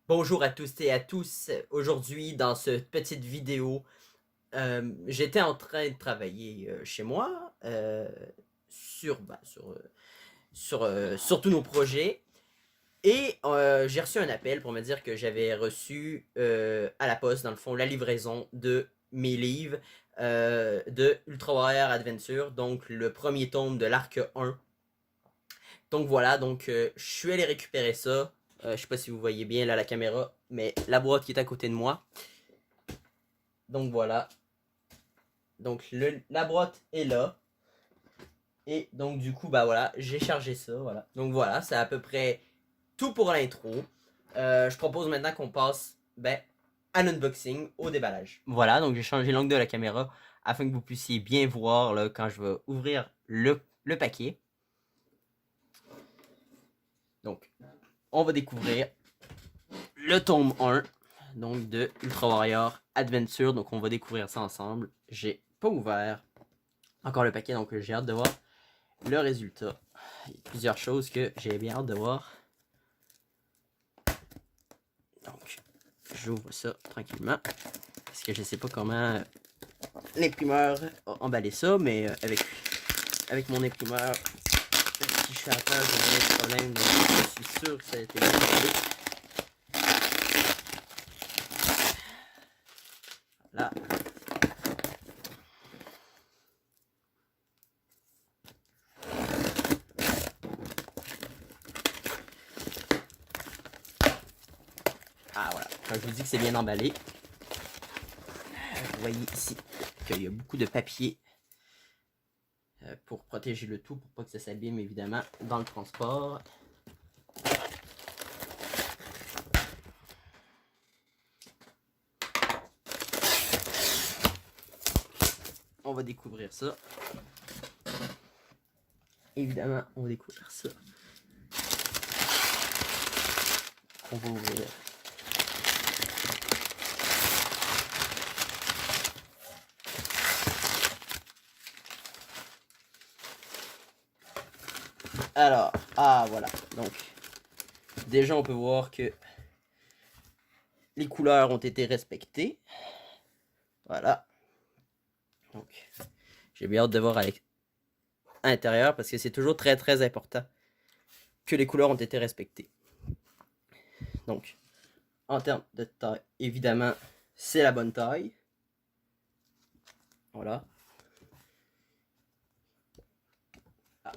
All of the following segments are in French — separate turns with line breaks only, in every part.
Bonjour à tous et à tous. Aujourd'hui, dans cette petite vidéo, j'étais en train de travailler chez moi sur tous nos projets et j'ai reçu un appel pour me dire que j'avais reçu à la poste, dans le fond, la livraison de mes livres de Ultra Warrior Adventure, donc le premier tome de l'arc 1. Donc voilà, je suis allé récupérer ça. Je sais pas si vous voyez bien là la caméra, mais la boîte qui est à côté de moi. Donc voilà. La boîte est là. Et donc du coup, bah voilà, j'ai chargé ça. Voilà. Donc voilà, c'est à peu près tout pour l'intro. Je propose maintenant qu'on passe à l'unboxing, au déballage. Voilà, donc j'ai changé l'angle de la caméra afin que vous puissiez bien voir là, quand je vais ouvrir le paquet. Donc, on va découvrir le tome 1 donc de Ultra Warrior Adventure. Donc on va découvrir ça ensemble. J'ai pas ouvert encore le paquet, donc j'ai hâte de voir le résultat. Il y a plusieurs choses que j'ai bien hâte de voir. Donc j'ouvre ça tranquillement. Parce que je sais pas comment l'imprimeur a emballé ça, mais avec mon imprimeur, si je fais affaire, j'ai pas de problème. Donc je suis sûr que ça a été bien emballé. Là. Ah voilà, quand je vous dis que c'est bien emballé, vous voyez ici qu'il y a beaucoup de papier pour protéger le tout, pour pas que ça s'abîme évidemment dans le transport. On va découvrir ça. Évidemment, on va découvrir ça. On va ouvrir. Alors, ah voilà. Donc, déjà on peut voir que les couleurs ont été respectées. Voilà. Donc, j'ai bien hâte de voir à l'intérieur parce que c'est toujours très très important que les couleurs ont été respectées. Donc, en termes de taille, évidemment, c'est la bonne taille. Voilà. Ah.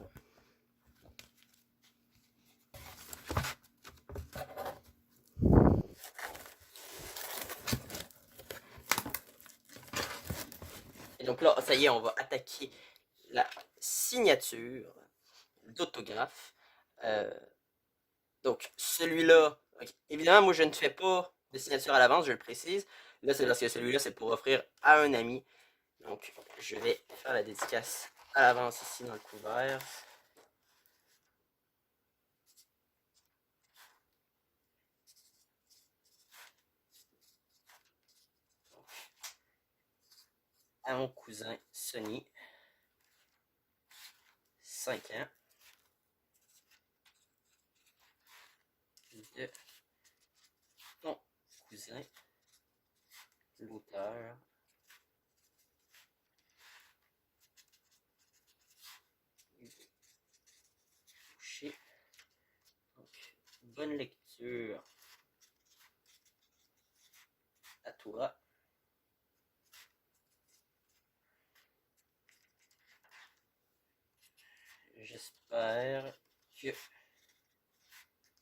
Et donc là, ça y est, on va attaquer la signature d'autographe. Donc, celui-là, okay. Évidemment, moi, je ne fais pas de signature à l'avance, je le précise. Là, c'est parce que celui-là, c'est pour offrir à un ami. Donc, je vais faire la dédicace à l'avance ici dans le couvert. À mon cousin Sonny, 5 ans, de ton cousin, l'auteur. Touché. Donc, bonne lecture à toi. J'espère que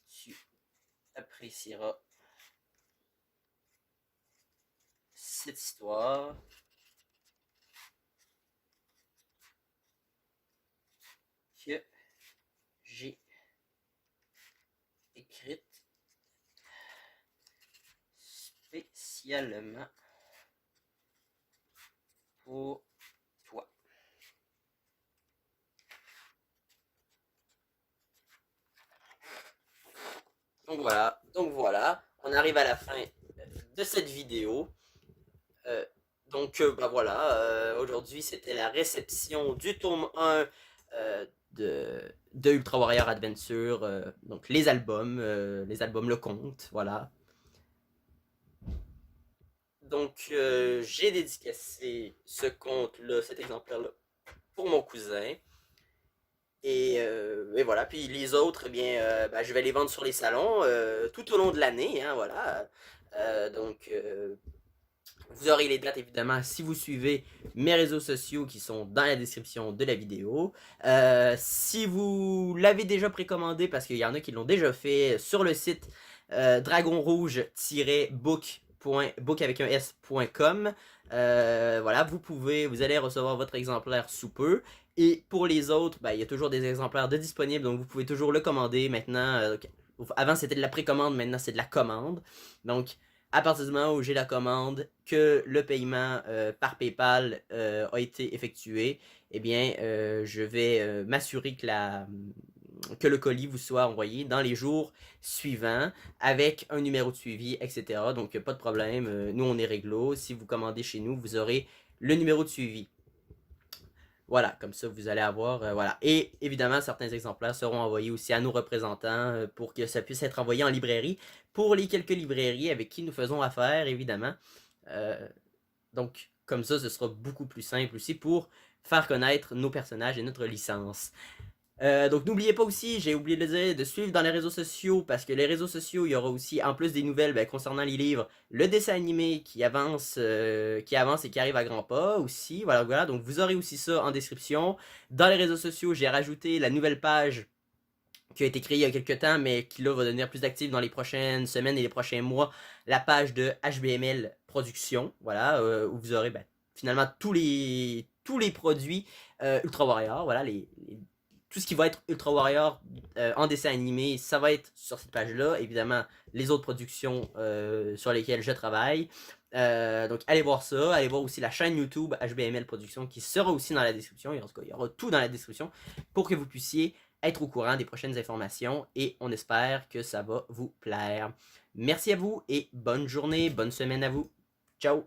tu apprécieras cette histoire. Que j'ai écrite spécialement pour toi. Donc voilà, on arrive à la fin de cette vidéo. Bah voilà, aujourd'hui c'était la réception du tome 1 de Ultra Warrior Adventure, donc les albums, le conte, voilà. Donc, j'ai dédicacé ce compte-là, cet exemplaire-là, pour mon cousin. Et voilà, puis les autres, eh bien, ben, je vais les vendre sur les salons tout au long de l'année, hein, voilà. Donc, vous aurez les dates évidemment si vous suivez mes réseaux sociaux qui sont dans la description de la vidéo. Si vous l'avez déjà précommandé, parce qu'il y en a qui l'ont déjà fait sur le site dragonrouge-book avec un s.com. Voilà, vous allez recevoir votre exemplaire sous peu. Et pour les autres, ben, il y a toujours des exemplaires de disponibles, donc vous pouvez toujours le commander. Maintenant, avant c'était de la précommande, maintenant c'est de la commande. Donc, à partir du moment où j'ai la commande, que le paiement par PayPal a été effectué, eh bien, je vais m'assurer que le colis vous soit envoyé dans les jours suivants avec un numéro de suivi, etc. Donc, pas de problème. Nous, on est réglo. Si vous commandez chez nous, vous aurez le numéro de suivi. Voilà, comme ça vous allez avoir, voilà. Et évidemment, certains exemplaires seront envoyés aussi à nos représentants pour que ça puisse être envoyé en librairie pour les quelques librairies avec qui nous faisons affaire, évidemment. Euh, donc, comme ça, ce sera beaucoup plus simple aussi pour faire connaître nos personnages et notre licence. Donc n'oubliez pas aussi, j'ai oublié de le dire, de suivre dans les réseaux sociaux, parce que les réseaux sociaux, il y aura aussi, en plus des nouvelles concernant les livres, le dessin animé qui avance et qui arrive à grands pas aussi. Voilà, voilà. Donc vous aurez aussi ça en description. Dans les réseaux sociaux, j'ai rajouté la nouvelle page qui a été créée il y a quelques temps, mais qui là va devenir plus active dans les prochaines semaines et les prochains mois, la page de HBML Production, voilà, où vous aurez finalement tous les produits Ultra Warrior, voilà, tout ce qui va être Ultra Warrior en dessin animé, ça va être sur cette page-là. Évidemment, les autres productions sur lesquelles je travaille. Donc, allez voir ça. Allez voir aussi la chaîne YouTube HBML Productions qui sera aussi dans la description. En tout cas, il y aura tout dans la description pour que vous puissiez être au courant des prochaines informations. Et on espère que ça va vous plaire. Merci à vous et bonne journée, bonne semaine à vous. Ciao!